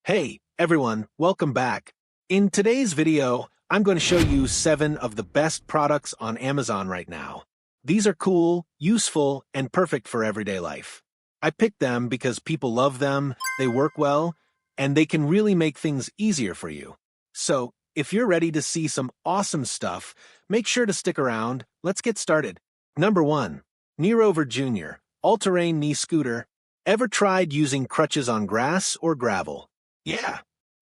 Hey, everyone, welcome back. In today's video, I'm going to show you 7 of the best products on Amazon right now. These are cool, useful, and perfect for everyday life. I picked them because people love them, they work well, and they can really make things easier for you. So, if you're ready to see some awesome stuff, make sure to stick around. Let's get started. Number 1. Knee Rover Jr. All-Terrain Knee Scooter. Ever tried using crutches on grass or gravel? Yeah,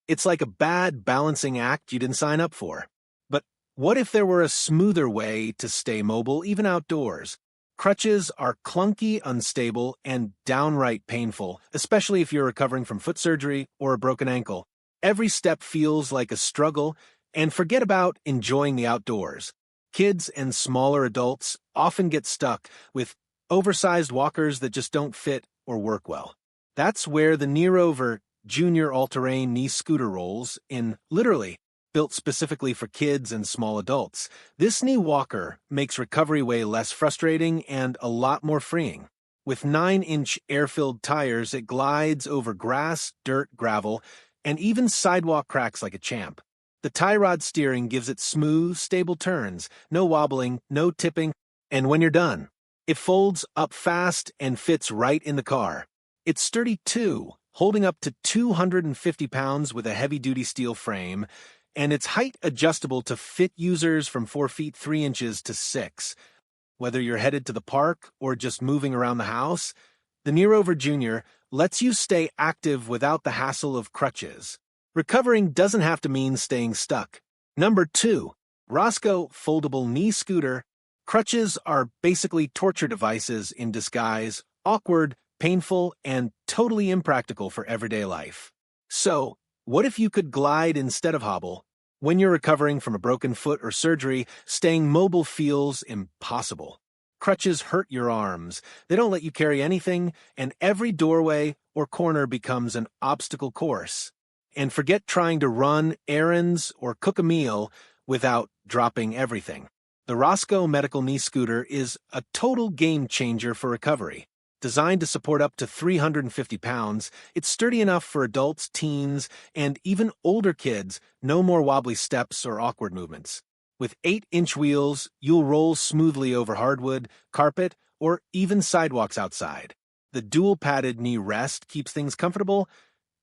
it's like a bad balancing act you didn't sign up for. But what if there were a smoother way to stay mobile even outdoors? Crutches are clunky, unstable, and downright painful, especially if you're recovering from foot surgery or a broken ankle. Every step feels like a struggle, and forget about enjoying the outdoors. Kids and smaller adults often get stuck with oversized walkers that just don't fit or work well. That's where the Knee Rover Junior all-terrain knee scooter rolls in, literally, built specifically for kids and small adults. This knee walker makes recovery way less frustrating and a lot more freeing. With 9-inch air-filled tires, it glides over grass, dirt, gravel, and even sidewalk cracks like a champ. The tie rod steering gives it smooth, stable turns, no wobbling, no tipping, and when you're done, it folds up fast and fits right in the car. It's sturdy too, holding up to 250 pounds with a heavy-duty steel frame, and it's height adjustable to fit users from 4 feet 3 inches to 6. Whether you're headed to the park or just moving around the house, the Knee Rover Jr. lets you stay active without the hassle of crutches. Recovering doesn't have to mean staying stuck. Number 2. Roscoe Foldable Knee Scooter. Crutches are basically torture devices in disguise, awkward, painful, and totally impractical for everyday life. So, what if you could glide instead of hobble? When you're recovering from a broken foot or surgery, staying mobile feels impossible. Crutches hurt your arms, they don't let you carry anything, and every doorway or corner becomes an obstacle course. And forget trying to run errands or cook a meal without dropping everything. The Roscoe Medical Knee Scooter is a total game changer for recovery. Designed to support up to 350 pounds, it's sturdy enough for adults, teens, and even older kids. No more wobbly steps or awkward movements. With 8-inch wheels, you'll roll smoothly over hardwood, carpet, or even sidewalks outside. The dual-padded knee rest keeps things comfortable,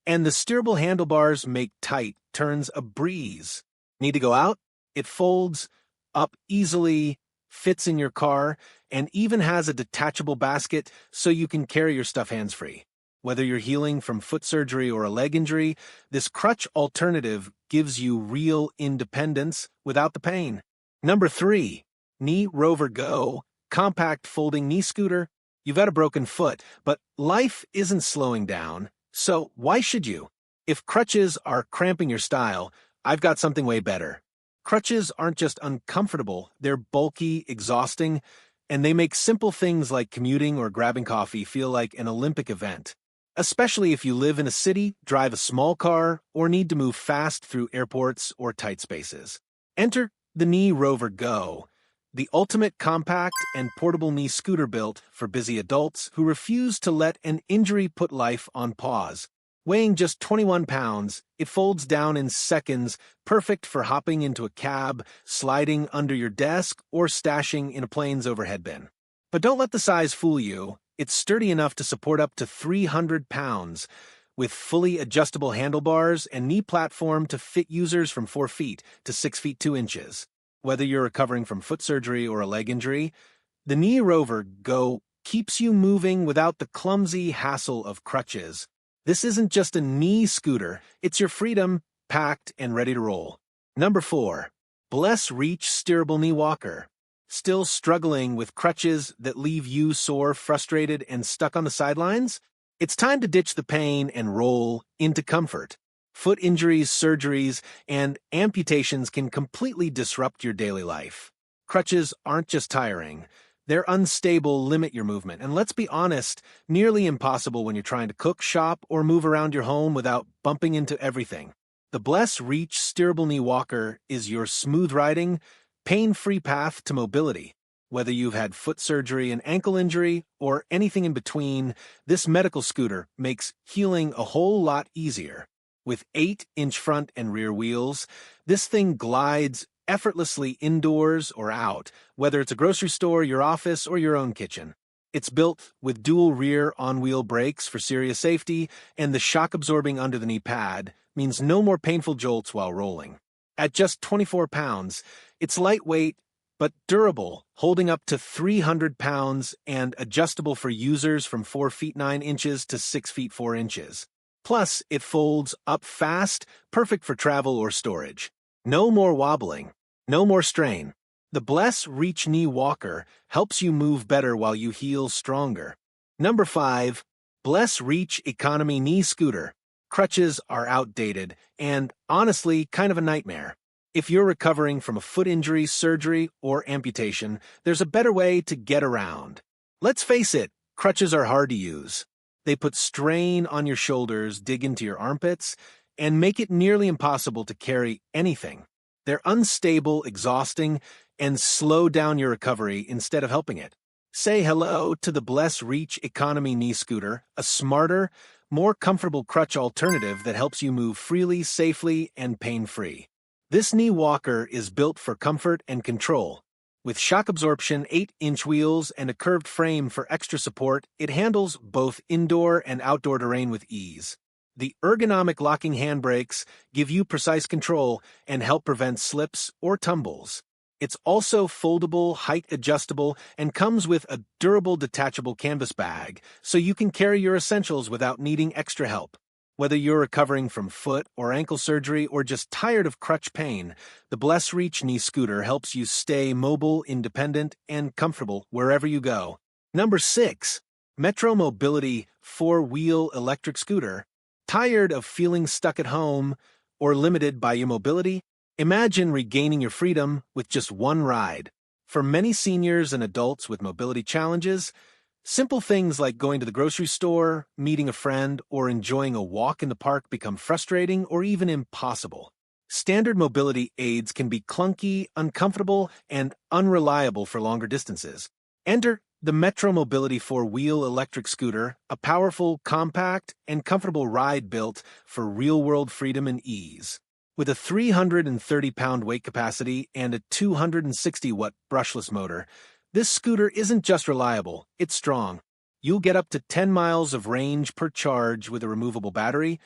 and the steerable handlebars make tight turns a breeze. Need to go out? It folds up easily, fits in your car, and even has a detachable basket so you can carry your stuff hands-free. Whether you're healing from foot surgery or a leg injury, this crutch alternative gives you real independence without the pain. Number 3. Knee Rover Go Compact Folding Knee Scooter. You've got a broken foot, but life isn't slowing down, so why should you? If crutches are cramping your style, I've got something way better. Crutches aren't just uncomfortable, they're bulky, exhausting, and they make simple things like commuting or grabbing coffee feel like an Olympic event. Especially if you live in a city, drive a small car, or need to move fast through airports or tight spaces. Enter the Knee Rover Go, the ultimate compact and portable knee scooter built for busy adults who refuse to let an injury put life on pause. Weighing just 21 pounds, it folds down in seconds, perfect for hopping into a cab, sliding under your desk, or stashing in a plane's overhead bin. But don't let the size fool you. It's sturdy enough to support up to 300 pounds, with fully adjustable handlebars and knee platform to fit users from 4 feet to 6 feet 2 inches. Whether you're recovering from foot surgery or a leg injury, the Knee Rover Go keeps you moving without the clumsy hassle of crutches. This isn't just a knee scooter, it's your freedom, packed and ready to roll. Number 4. Bless Reach Steerable Knee Walker. Still struggling with crutches that leave you sore, frustrated, and stuck on the sidelines? It's time to ditch the pain and roll into comfort. Foot injuries, surgeries, and amputations can completely disrupt your daily life. Crutches aren't just tiring. They're unstable, limit your movement, and let's be honest, nearly impossible when you're trying to cook, shop, or move around your home without bumping into everything. The Bless Reach Steerable Knee Walker is your smooth-riding, pain-free path to mobility. Whether you've had foot surgery, an ankle injury, or anything in between, this medical scooter makes healing a whole lot easier. With 8-inch front and rear wheels, this thing glides effortlessly indoors or out, whether it's a grocery store, your office, or your own kitchen. It's built with dual rear on-wheel brakes for serious safety, and the shock-absorbing under-the-knee pad means no more painful jolts while rolling. At just 24 pounds, it's lightweight but durable, holding up to 300 pounds and adjustable for users from 4 feet 9 inches to 6 feet 4 inches. Plus, it folds up fast, perfect for travel or storage. No more wobbling, no more strain. The Bless Reach Knee Walker helps you move better while you heal stronger. Number 5. Bless Reach Economy Knee Scooter. Crutches are outdated and, honestly, kind of a nightmare. If you're recovering from a foot injury, surgery, or amputation, there's a better way to get around. Let's face it, crutches are hard to use. They put strain on your shoulders, dig into your armpits, and make it nearly impossible to carry anything. They're unstable, exhausting, and slow down your recovery instead of helping it. Say hello to the Bless Reach Economy Knee Scooter, a smarter, more comfortable crutch alternative that helps you move freely, safely, and pain-free. This knee walker is built for comfort and control. With shock absorption, 8-inch wheels, and a curved frame for extra support, it handles both indoor and outdoor terrain with ease. The ergonomic locking handbrakes give you precise control and help prevent slips or tumbles. It's also foldable, height-adjustable, and comes with a durable detachable canvas bag, so you can carry your essentials without needing extra help. Whether you're recovering from foot or ankle surgery or just tired of crutch pain, the Bless Reach Knee Scooter helps you stay mobile, independent, and comfortable wherever you go. Number 6. Metro Mobility 4-Wheel Electric Scooter. Tired of feeling stuck at home or limited by your mobility? Imagine regaining your freedom with just one ride. For many seniors and adults with mobility challenges, simple things like going to the grocery store, meeting a friend, or enjoying a walk in the park become frustrating or even impossible. Standard mobility aids can be clunky, uncomfortable, and unreliable for longer distances. Enter the Metro Mobility 4-Wheel Electric Scooter, a powerful, compact, and comfortable ride built for real-world freedom and ease. With a 330-pound weight capacity and a 260-watt brushless motor, this scooter isn't just reliable, it's strong. You'll get up to 10 miles of range per charge with a removable battery,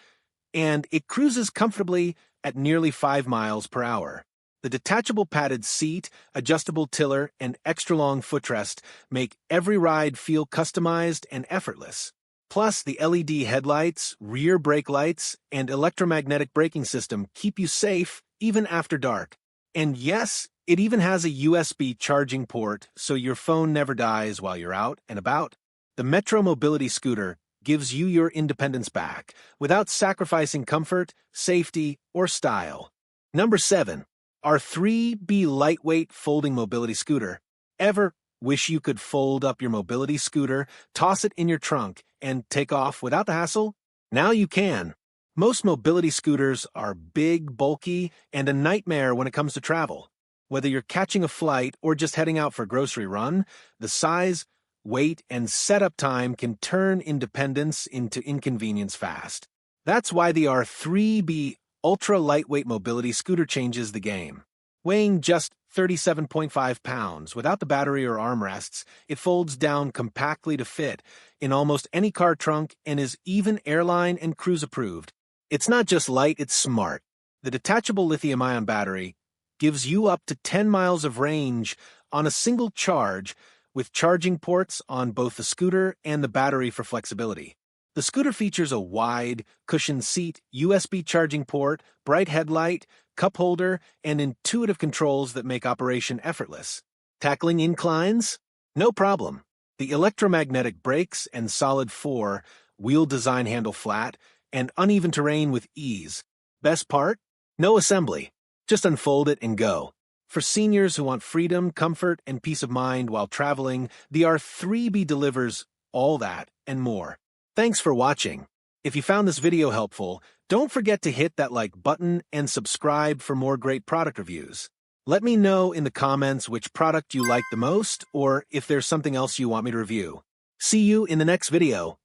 and it cruises comfortably at nearly 5 miles per hour. The detachable padded seat, adjustable tiller, and extra-long footrest make every ride feel customized and effortless. Plus, the LED headlights, rear brake lights, and electromagnetic braking system keep you safe even after dark. And yes, it even has a USB charging port so your phone never dies while you're out and about. The Metro Mobility Scooter gives you your independence back without sacrificing comfort, safety, or style. Number 7. Our 3B Lightweight Folding Mobility Scooter. Ever wish you could fold up your mobility scooter, toss it in your trunk, and take off without the hassle? Now you can. Most mobility scooters are big, bulky, and a nightmare when it comes to travel. Whether you're catching a flight or just heading out for a grocery run, the size, weight, and setup time can turn independence into inconvenience fast. That's why the R3B Ultra Lightweight Mobility Scooter changes the game. Weighing just 37.5 pounds, without the battery or armrests, it folds down compactly to fit in almost any car trunk and is even airline and cruise approved. It's not just light, it's smart. The detachable lithium-ion battery gives you up to 10 miles of range on a single charge, with charging ports on both the scooter and the battery for flexibility. The scooter features a wide, cushioned seat, USB charging port, bright headlight, cup holder, and intuitive controls that make operation effortless. Tackling inclines? No problem. The electromagnetic brakes and solid 4-wheel design handle flat and uneven terrain with ease. Best part? No assembly. Just unfold it and go. For seniors who want freedom, comfort, and peace of mind while traveling, the R3B delivers all that and more. Thanks for watching. If you found this video helpful, don't forget to hit that like button and subscribe for more great product reviews. Let me know in the comments which product you like the most or if there's something else you want me to review. See you in the next video.